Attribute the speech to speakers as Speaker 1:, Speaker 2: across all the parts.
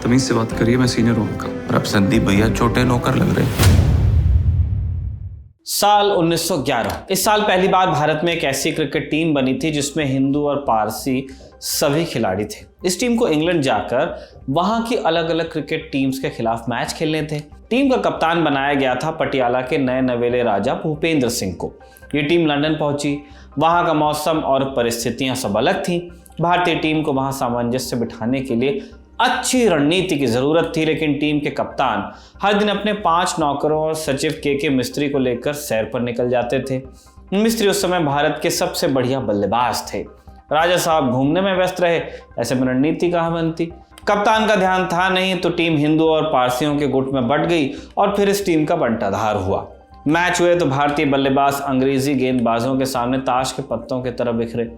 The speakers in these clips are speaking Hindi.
Speaker 1: तमीज से बात करिए, मैं सीनियर हूं आपका।
Speaker 2: और अब संदीप भैया छोटे नौकर लग रहे।
Speaker 3: साल 1911। इस साल पहली बार भारत में एक ऐसी क्रिकेट टीम बनी थी जिसमें हिंदू और पारसी सभी खिलाड़ी थे। इस टीम को इंग्लैंड जाकर वहां की अलग अलग क्रिकेट टीम्स के खिलाफ मैच खेलने थे। टीम का कप्तान बनाया गया था पटियाला के नए नवेले राजा भूपेंद्र सिंह को। ये टीम लंदन पहुंची। वहां का मौसम और परिस्थितियां सब अलग थी। भारतीय टीम को वहां सामंजस्य बिठाने के लिए अच्छी रणनीति की जरूरत थी, लेकिन टीम के कप्तान हर दिन अपने 5 नौकरों और सचिव के मिस्त्री को लेकर सैर पर निकल जाते थे। मिस्त्री उस समय भारत के सबसे बढ़िया बल्लेबाज थे। राजा साहब घूमने में व्यस्त रहे, ऐसे में रणनीति कहाँ बनती। कप्तान का ध्यान था नहीं, तो टीम हिंदू और पारसियों के गुट में बंट गई और फिर इस टीम का बंटाधार हुआ। मैच हुए तो भारतीय बल्लेबाज अंग्रेजी गेंदबाजों के सामने ताश के पत्तों की तरह बिखरे।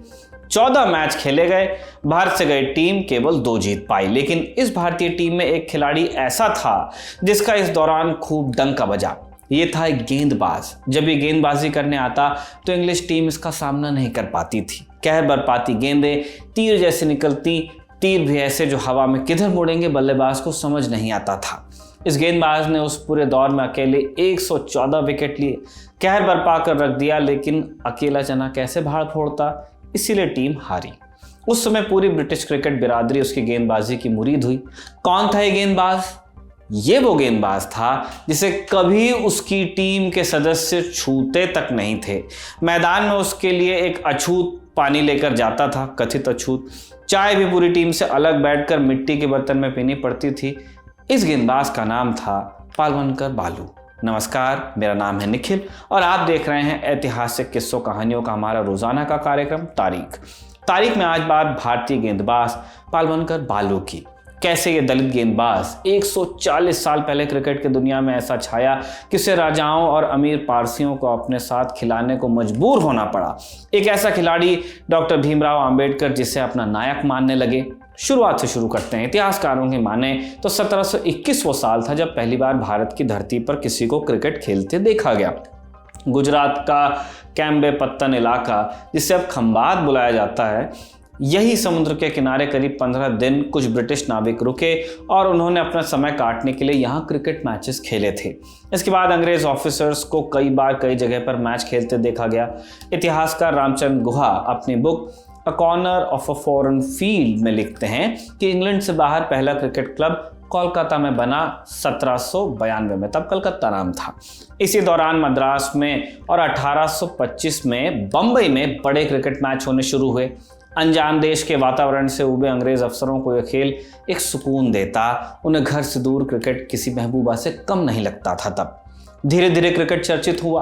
Speaker 3: 14 मैच खेले गए। भारत से गई टीम केवल 2 जीत पाई, लेकिन इस भारतीय टीम में एक खिलाड़ी ऐसा था जिसका इस दौरान खूब डंका बजा। ये था एक गेंदबाज। जब ये गेंदबाजी करने आता तो इंग्लिश टीम इसका सामना नहीं कर पाती थी। कहर बरपाती गेंदें तीर जैसे निकलती, तीर भी ऐसे जो हवा में किधर मुड़ेंगे बल्लेबाज को समझ नहीं आता था। इस गेंदबाज ने उस पूरे दौर में अकेले 114 विकेट लिए, कहर बरपा कर रख दिया, लेकिन अकेला चना कैसे भाड़ फोड़ता, इसीलिए टीम हारी। उस समय पूरी ब्रिटिश क्रिकेट बिरादरी उसकी गेंदबाजी की मुरीद हुई। कौन था ये गेंदबाज? ये वो गेंदबाज था जिसे कभी उसकी टीम के सदस्य छूते तक नहीं थे। मैदान में उसके लिए एक अछूत पानी लेकर जाता था, कथित अछूत। चाय भी पूरी टीम से अलग बैठकर मिट्टी के बर्तन में पीनी पड़ती थी। इस गेंदबाज का नाम था पालवनकर बालू। नमस्कार, मेरा नाम है निखिल और आप देख रहे हैं ऐतिहासिक किस्सों कहानियों का हमारा रोजाना का कार्यक्रम तारीख में आज बात भारतीय गेंदबाज पालवनकर बालू की। कैसे ये दलित गेंदबाज 140 साल पहले क्रिकेट की दुनिया में ऐसा छाया कि उसे राजाओं और अमीर पारसियों को अपने साथ खिलाने को मजबूर होना पड़ा। एक ऐसा खिलाड़ी डॉक्टर भीमराव अंबेडकर जिसे अपना नायक मानने लगे। शुरुआत से शुरू करते हैं। इतिहासकारों की माने तो 1721 वो साल था जब पहली बार भारत की धरती पर किसी को क्रिकेट खेलते देखा गया। गुजरात का कैम्बे पत्तन इलाका, जिसे अब खंबात बुलाया जाता है, यही समुद्र के किनारे करीब 15 दिन कुछ ब्रिटिश नाविक रुके और उन्होंने अपना समय काटने के लिए यहाँ क्रिकेट मैचेस खेले थे। इसके बाद अंग्रेज ऑफिसर्स को कई बार कई जगह पर मैच खेलते देखा गया। इतिहासकार रामचंद्र गुहा अपनी book a corner of a foreign field में लिखते हैं कि इंग्लैंड से बाहर पहला क्रिकेट क्लब कोलकाता में बना 1792 में, तब कलकत्ता नाम था। इसी दौरान मद्रास में और 1825 में बंबई में बड़े क्रिकेट मैच होने शुरू हुए। अनजान देश के वातावरण से उबे अंग्रेज अफसरों को यह खेल एक सुकून देता। उन्हें घर से दूर क्रिकेट किसी महबूबा से कम नहीं लगता था। तब धीरे धीरे क्रिकेट चर्चित हुआ।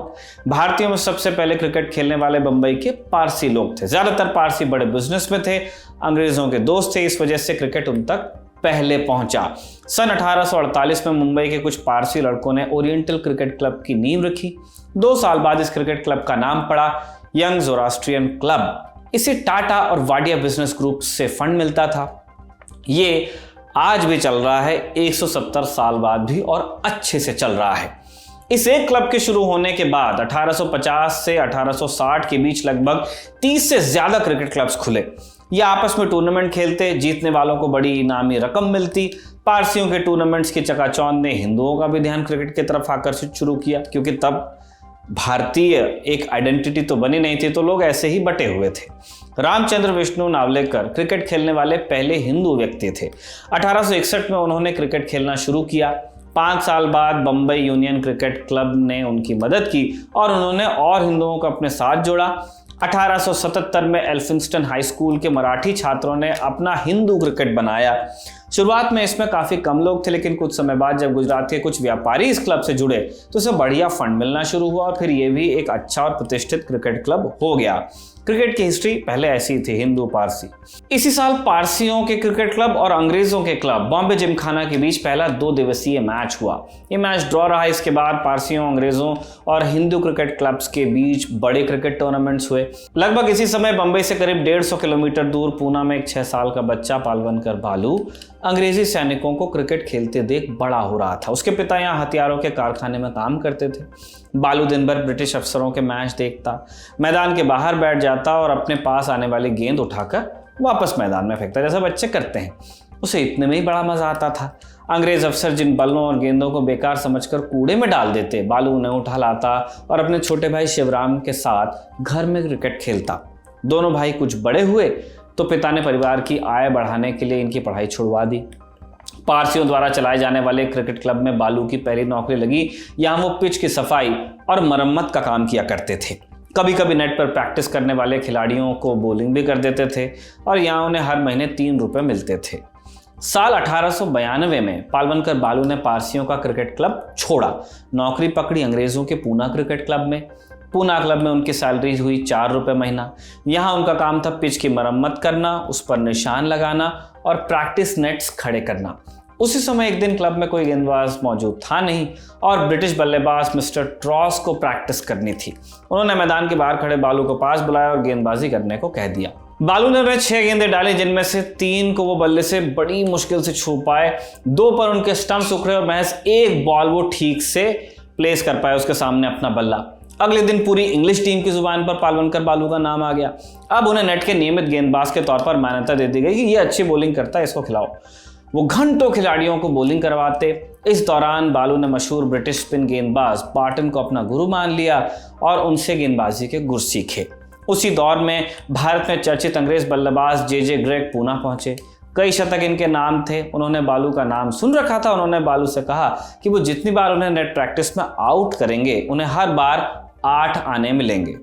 Speaker 3: भारतीयों में सबसे पहले क्रिकेट खेलने वाले बंबई के पारसी लोग थे। ज्यादातर पारसी बड़े बिजनेस में थे, अंग्रेजों के दोस्त थे, इस वजह से क्रिकेट उन तक पहले पहुंचा। सन 1848 में मुंबई के कुछ पारसी लड़कों ने ओरिएंटल क्रिकेट क्लब की नींव रखी। 2 साल बाद इस क्रिकेट क्लब का नाम पड़ा यंग ज़ोरास्ट्रियन क्लब। इसे टाटा और वाडिया बिजनेस ग्रुप से फंड मिलता था। ये आज भी चल रहा है, 170 साल बाद भी, और अच्छे से चल रहा है। इस एक क्लब के शुरू होने के बाद 1850 से 1860 के बीच लगभग 30 से ज्यादा क्रिकेट क्लब्स खुले। ये आपस में टूर्नामेंट खेलते, जीतने वालों को बड़ी इनामी रकम मिलती। पारसियों के टूर्नामेंट्स की चकाचौंध ने हिंदुओं का भी ध्यान क्रिकेट की तरफ आकर्षित शुरू किया, क्योंकि तब भारतीय एक आइडेंटिटी तो बनी नहीं थी, तो लोग ऐसे ही बटे हुए थे। रामचंद्र विष्णु नावलेकर क्रिकेट खेलने वाले पहले हिंदू व्यक्ति थे। 1861 में उन्होंने क्रिकेट खेलना शुरू किया। 5 साल बाद बंबई यूनियन क्रिकेट क्लब ने उनकी मदद की और उन्होंने और हिंदुओं को अपने साथ जोड़ा। 1877 में एल्फिंस्टन हाई स्कूल के मराठी छात्रों ने अपना हिंदू क्रिकेट बनाया। शुरुआत में इसमें काफ़ी कम लोग थे, लेकिन कुछ समय बाद जब गुजरात के कुछ व्यापारी इस क्लब से जुड़े तो उसे बढ़िया फंड मिलना शुरू हुआ और फिर ये भी एक अच्छा और प्रतिष्ठित क्रिकेट क्लब हो गया। क्रिकेट की हिस्ट्री पहले ऐसी थी, हिंदू पारसी। इसी साल पारसियों के क्रिकेट क्लब और अंग्रेजों के क्लब बॉम्बे जिमखाना के बीच पहला 2 दिवसीय मैच हुआ। ये मैच ड्रॉ रहा। इसके बाद पारसियों, अंग्रेजों और हिंदू क्रिकेट क्लब्स के बीच बड़े क्रिकेट टूर्नामेंट्स हुए। लगभग इसी समय बंबई से करीब 150 किलोमीटर दूर पूना में एक 6 साल का बच्चा पालवनकर बालू अंग्रेजी सैनिकों को क्रिकेट खेलते देख बड़ा हो रहा था। उसके पिता यहाँ हथियारों के कारखाने में काम करते थे। बालू दिन भर ब्रिटिश अफसरों के मैच देखता, मैदान के बाहर बैठ जाता और अपने पास आने वाली गेंद उठाकर वापस मैदान में फेंकता, जैसा बच्चे करते हैं। उसे इतने में ही बड़ा मजा आता था। अंग्रेज अफसर जिन बल्लों और गेंदों को बेकार समझकर कूड़े में डाल देते, बालू उन्हें उठा लाता और अपने छोटे भाई शिवराम के साथ घर में क्रिकेट खेलता। दोनों भाई कुछ बड़े हुए तो पिता ने परिवार की आय बढ़ाने के लिए इनकी पढ़ाई छुड़वा दी। पारसियों द्वारा चलाए जाने वाले क्रिकेट क्लब में बालू की पहली नौकरी लगी। यहाँ वो पिच की सफाई और मरम्मत का काम किया करते थे। कभी कभी नेट पर प्रैक्टिस करने वाले खिलाड़ियों को बॉलिंग भी कर देते थे और यहाँ उन्हें हर महीने 3 रुपए मिलते थे। साल 1892 में पालवनकर बालू ने पारसियों का क्रिकेट क्लब छोड़ा, नौकरी पकड़ी अंग्रेजों के पूना क्रिकेट क्लब में। पूना क्लब में उनकी सैलरी हुई 4 रुपए महीना। यहाँ उनका काम था पिच की मरम्मत करना, उस पर निशान लगाना और प्रैक्टिस नेट्स खड़े करना। उसी समय एक दिन क्लब में कोई गेंदबाज मौजूद था नहीं और ब्रिटिश बल्लेबाज मिस्टर ट्रॉस को प्रैक्टिस करनी थी। उन्होंने मैदान के बाहर खड़े बालू को पास बुलाया और गेंदबाजी करने को कह दिया। बालू ने उन्हें 6 गेंदें डाली, जिनमें से 3 को वो बल्ले से बड़ी मुश्किल से छू पाए। 2 पर उनके स्टंप्स उखड़े और महज 1 बॉल वो ठीक से प्लेस कर पाए उसके सामने अपना बल्ला। अगले दिन पूरी इंग्लिश टीम की जुबान पर पालवनकर बालू का नाम आ गया। अब उन्हें नेट के नियमित गेंदबाज के तौर पर मान्यता दे दी गई कि ये अच्छी बॉलिंग करता है, इसको खिलाओ। वो घंटों खिलाड़ियों को बॉलिंग करवाते। इस दौरान बालू ने मशहूर ब्रिटिश स्पिन गेंदबाज बार्टन को अपना गुरु मान लिया और उनसे गेंदबाजी के गुर सीखे। उसी दौर में भारत में चर्चित अंग्रेज बल्लेबाज जे ग्रेग पूना पहुंचे। कई शतक इनके नाम थे। उन्होंने बालू का नाम सुन रखा था। उन्होंने बालू से कहा कि वो जितनी बार उन्हें नेट प्रैक्टिस में आउट करेंगे उन्हें हर बार 8 आने मिलेंगे।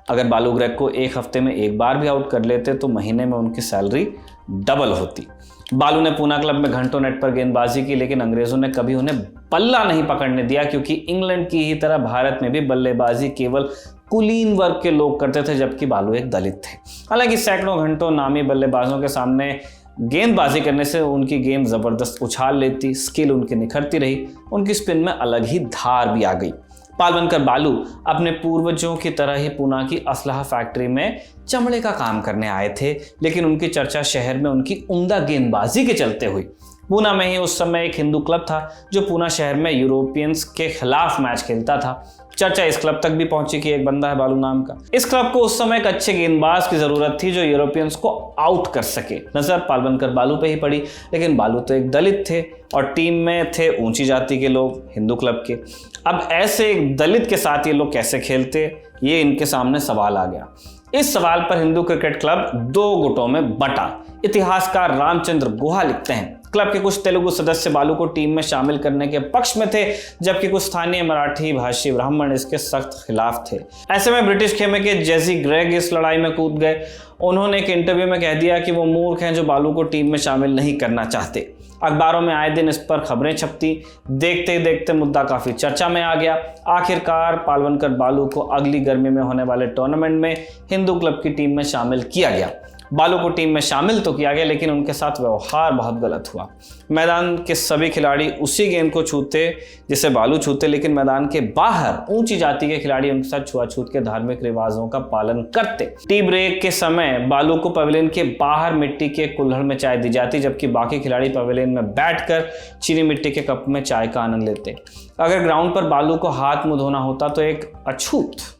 Speaker 3: अगर बालू ग्रेग को एक हफ्ते में 1 बार भी आउट कर लेते तो महीने में उनकी सैलरी डबल होती। बालू ने पूना क्लब में घंटों नेट पर गेंदबाजी की, लेकिन अंग्रेजों ने कभी उन्हें बल्ला नहीं पकड़ने दिया, क्योंकि इंग्लैंड की ही तरह भारत में भी बल्लेबाजी केवल कुलीन वर्ग के लोग करते थे, जबकि बालू एक दलित थे। हालांकि सैकड़ों घंटों नामी बल्लेबाजों के सामने गेंदबाजी करने से उनकी गेंद जबरदस्त उछाल लेती, स्किल उनकी निखरती रही, उनकी स्पिन में अलग ही धार भी आ गई। पालवनकर बालू अपने पूर्वजों की तरह ही पूना की असलहा फैक्ट्री में चमड़े का काम करने आए थे, लेकिन उनकी चर्चा शहर में उनकी उम्दा गेंदबाजी के चलते हुई। पूना में ही उस समय एक हिंदू क्लब था जो पूना शहर में यूरोपियंस के खिलाफ मैच खेलता था। चर्चा इस क्लब तक भी पहुंची कि एक बंदा है बालू नाम का। इस क्लब को उस समय एक अच्छे गेंदबाज की जरूरत थी जो यूरोपियंस को आउट कर सके। नजर पालवनकर बालू पे ही पड़ी, लेकिन बालू तो एक दलित थे और टीम में थे ऊंची जाति के लोग, हिंदू क्लब के। अब ऐसे एक दलित के साथ ये लोग कैसे खेलते, ये इनके सामने सवाल आ गया। इस सवाल पर हिंदू क्रिकेट क्लब 2 गुटों में बटा। इतिहासकार रामचंद्र गुहा लिखते हैं, क्लब के कुछ तेलुगु सदस्य बालू को टीम में शामिल करने के पक्ष में थे, जबकि कुछ स्थानीय मराठी भाषी ब्राह्मण इसके सख्त खिलाफ थे। ऐसे में ब्रिटिश खेमे के जेसी ग्रेग इस लड़ाई में कूद गए। उन्होंने एक इंटरव्यू में कह दिया कि वो मूर्ख हैं जो बालू को टीम में शामिल नहीं करना चाहते। अखबारों में आए दिन इस पर खबरें छपती। देखते ही देखते मुद्दा काफी चर्चा में आ गया। आखिरकार पालवनकर बालू को अगली गर्मी में होने वाले टूर्नामेंट में हिंदू क्लब की टीम में शामिल किया गया। बालू को टीम में शामिल तो किया गया, लेकिन उनके साथ व्यवहार बहुत गलत हुआ। मैदान के सभी खिलाड़ी उसी गेंद को छूते जिसे बालू छूते, लेकिन मैदान के बाहर ऊंची जाति के खिलाड़ी उनके साथ छुआछूत के धार्मिक रिवाजों का पालन करते। टी ब्रेक के समय बालू को पवेलियन के बाहर मिट्टी के कुल्हड़ में चाय दी जाती, जबकि बाकी खिलाड़ी पवेलियन में बैठकर चीनी मिट्टी के कप में चाय का आनंद लेते। अगर ग्राउंड पर बालू को हाथ मुंह धोना होता तो एक अछूत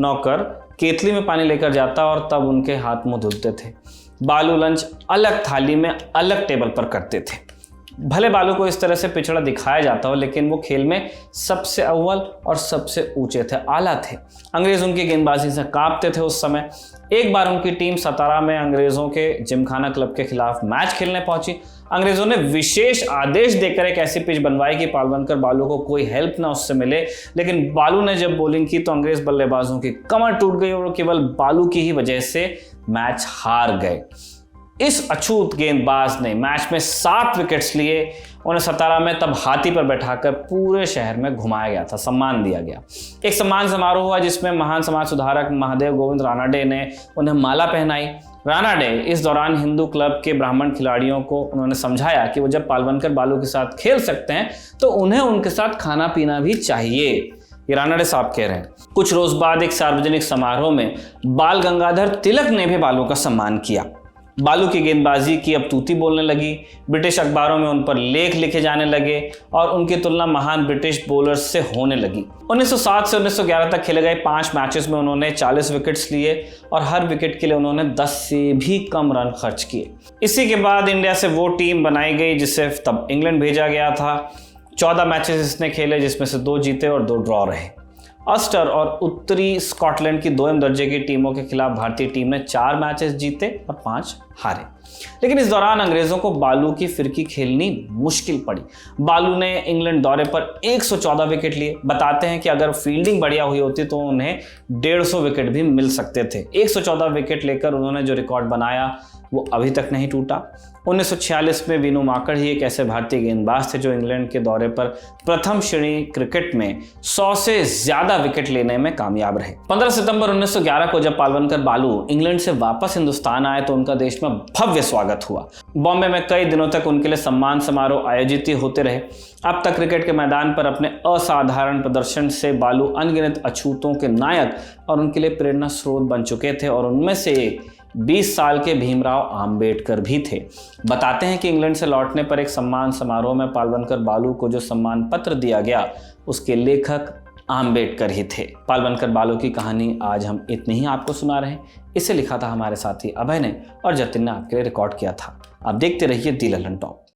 Speaker 3: नौकर केतली में पानी लेकर जाता और तब उनके हाथ मुंह धुलते थे। बालू लंच अलग थाली में अलग टेबल पर करते थे। भले बालू को इस तरह से पिछड़ा दिखाया जाता हो, लेकिन वो खेल में सबसे अव्वल और सबसे ऊंचे थे, आला थे। अंग्रेज उनकी गेंदबाजी से कांपते थे उस समय। एक बार उनकी टीम सतारा में अंग्रेजों के जिमखाना क्लब के खिलाफ मैच खेलने पहुंची। अंग्रेजों ने विशेष आदेश देकर एक ऐसी पिच बनवाई कि पालवनकर बालू को कोई हेल्प ना उससे मिले, लेकिन बालू ने जब बॉलिंग की तो अंग्रेज बल्लेबाजों की कमर टूट गई और केवल बालू की ही वजह से मैच हार गए। इस अछूत गेंदबाज ने मैच में 7 विकेट्स लिए। उन्हें सतारा में तब हाथी पर बैठाकर पूरे शहर में घुमाया गया था, सम्मान दिया गया। एक सम्मान समारोह हुआ जिसमें महान समाज सुधारक महादेव गोविंद रानाडे ने उन्हें माला पहनाई। रानाडे इस दौरान हिंदू क्लब के ब्राह्मण खिलाड़ियों को उन्होंने समझाया कि वो जब पालवनकर बालू के साथ खेल सकते हैं तो उन्हें उनके साथ खाना पीना भी चाहिए। ये रानाडे साहब कह रहे हैं। कुछ रोज बाद एक सार्वजनिक समारोह में बाल गंगाधर तिलक ने भी बालू का सम्मान किया। बालू की गेंदबाजी की अब तूती बोलने लगी। ब्रिटिश अखबारों में उन पर लेख लिखे जाने लगे और उनकी तुलना महान ब्रिटिश बॉलर्स से होने लगी। 1907 से 1911 तक खेले गए 5 मैचेस में उन्होंने 40 विकेट्स लिए और हर विकेट के लिए उन्होंने 10 से भी कम रन खर्च किए। इसी के बाद इंडिया से वो टीम बनाई गई जिसे तब इंग्लैंड भेजा गया था। 14 मैचेस इसने खेले जिसमें से 2 जीते और 2 ड्रॉ रहे। अल्स्टर और उत्तरी स्कॉटलैंड की 2 दर्जे की टीमों के खिलाफ भारतीय टीम ने 4 मैचेस जीते और 5 हारे। लेकिन इस दौरान अंग्रेजों को बालू की फिरकी खेलनी मुश्किल पड़ी। बालू ने इंग्लैंड दौरे पर 114 विकेट लिए। बताते हैं कि अगर फील्डिंग बढ़िया हुई होती तो उन्हें 150 विकेट भी मिल सकते थे। 114 विकेट लेकर उन्होंने जो रिकॉर्ड बनाया वो अभी तक नहीं टूटा। 1946 में विनू माकड़ ही एक ऐसे भारतीय गेंदबाज थे जो इंग्लैंड के दौरे पर प्रथम श्रेणी क्रिकेट में 100 से ज्यादा विकेट लेने में कामयाब रहे। 15 सितंबर 1911 को जब पालवनकर बालू इंग्लैंड से वापस हिंदुस्तान आए तो उनका देश में भव्य स्वागत हुआ। बॉम्बे में कई दिनों तक उनके लिए सम्मान समारोह आयोजित ही होते रहे। अब तक क्रिकेट के मैदान पर अपने असाधारण प्रदर्शन से बालू अनगिनत अछूतों के नायक और उनके लिए प्रेरणा स्रोत बन चुके थे और उनमें से एक 20 साल के भीमराव आम्बेडकर भी थे। बताते हैं कि इंग्लैंड से लौटने पर एक सम्मान समारोह में पालवनकर बालू को जो सम्मान पत्र दिया गया उसके लेखक आम्बेडकर ही थे। पालवनकर बालू की कहानी आज हम इतनी ही आपको सुना रहे हैं। इसे लिखा था हमारे साथी अभय ने और जतिन ने आपके लिए रिकॉर्ड किया था। आप देखते रहिए दी ललन टॉप।